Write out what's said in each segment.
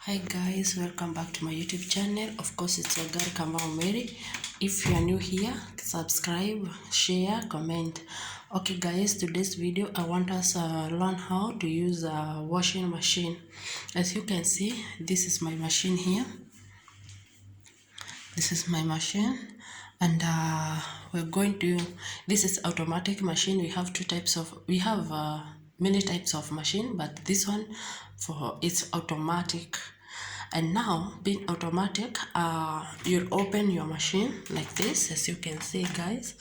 Hi guys, welcome back to my YouTube channel. Of course, it's your girl Kamau Mary. If you are new here, subscribe, share, comment. Okay guys, today's video I want us learn how to use a washing machine. As you can see, this is my machine here. This is my machine, and we're going to. This is automatic machine. We have many types of machine, but this one it's automatic. And now being automatic, you'll open your machine like this. As you can see guys,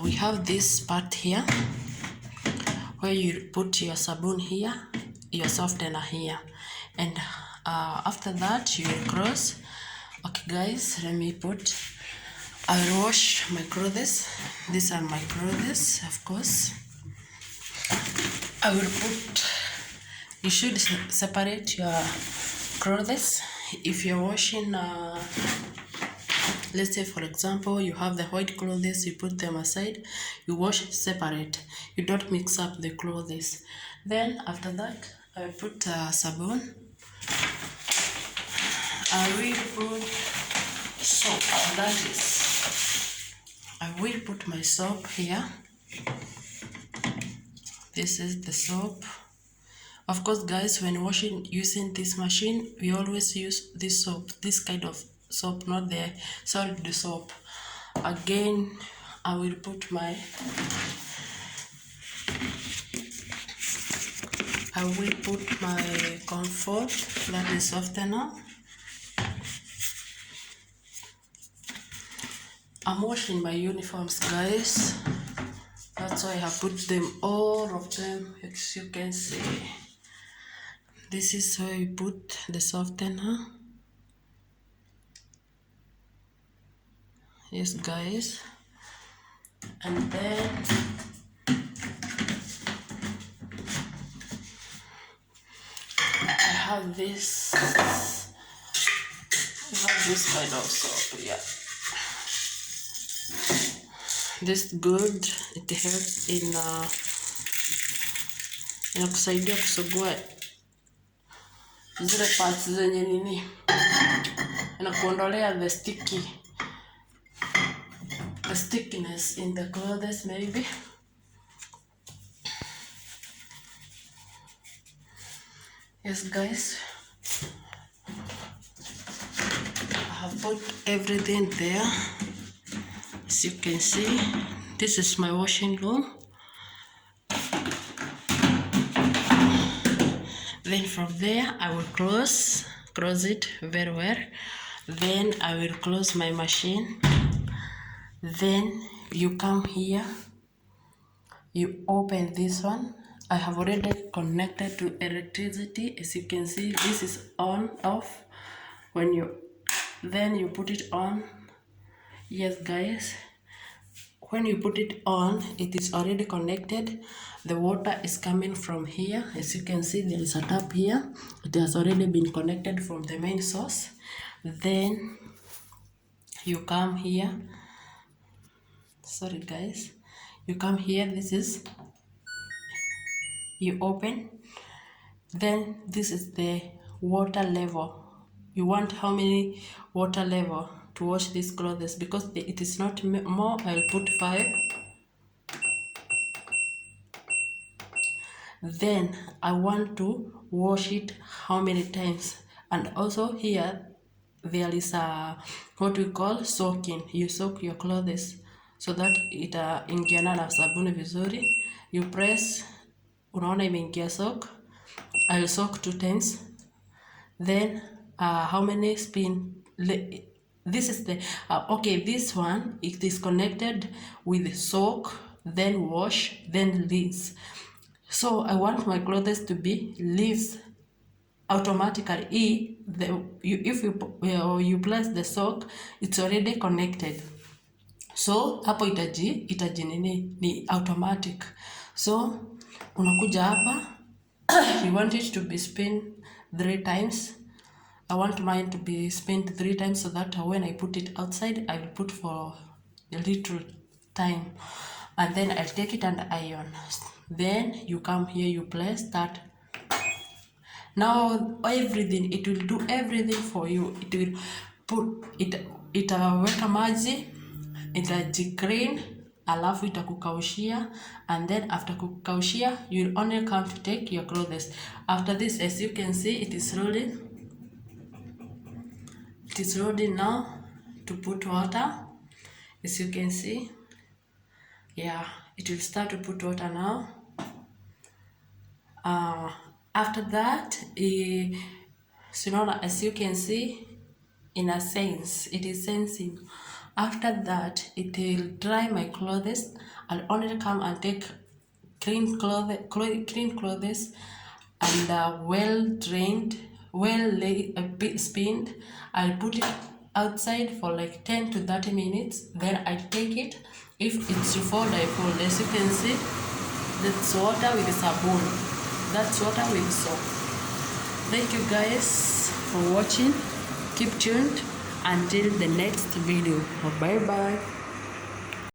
we have this part here where you put your sabun here, your softener here, and after that you will cross. Okay guys, let me put, I will wash my clothes. These are my clothes, of course. I will put, you should separate your clothes. If you're washing, let's say for example, you have the white clothes, you put them aside, you wash separate. You don't mix up the clothes. Then after that, I will put sabun. I will put soap. That is, I will put my soap here. This is the soap. Of course guys, when washing using this machine, we always use this soap, this kind of soap, not the solid soap. Again, I will put my comfort, that is softener. I'm washing my uniforms guys, that's why I have put them, all of them, as you can see. This is where you put the softener. Yes guys, and then I have this kind of soap, yeah. This good, it helps in inakusaidia kusugua zile parts zenye nini, inakuondolea the stickiness in the clothes maybe. Yes guys, I have put everything there. As you can see, this is my washing room. Then from there I will close it very well. Then I will close my machine. Then you come here, you open this one. I have already connected to electricity. As you can see, this is on off. When you put it on. Yes guys, when you put it on, it is already connected. The water is coming from here. As you can see, there is a tap here. It has already been connected from the main source. Then you come here. Sorry guys, you come here. This is, you open. Then this is the water level. You want how many water level to wash these clothes, because it is not more. I'll put 5. Then I want to wash it how many times. And also here there is a what we call soaking. You soak your clothes so that it ingiana na sabuni vizuri. You press, unaona imeingia soak. I will soak 2 times. Then how many spin? This is the okay, this one, it is connected with soak, then wash, then rinse. So I want my clothes to be rinse automatically. If you place the soak, it's already connected. So hapo itaji nini, ni automatic. So unakuja hapa, you want it to be spin 3 times. I want mine to be spent 3 times, so that when I put it outside, I will put for a little time, and then I'll take it and iron. Then you come here, you place that. Now everything, it will do everything for you. It will put it, itaweka maji, itajiclean, alafu itakukaushia, and then after kukaushia you will only come to take your clothes. After this, as you can see, it is rolling. It is rolling now to put water. As you can see, yeah, it will start to put water now. After that, so as you can see, in a sense, it is sensing. After that, it will dry my clothes. I'll only come and take clean clothes and well drained, well spinned. I'll put it outside for like 10 to 30 minutes. Then I take it. If it's fold, I fold. As you can see, that's water with sabun. That's water with soap. Thank you guys for watching. Keep tuned until the next video. Bye bye.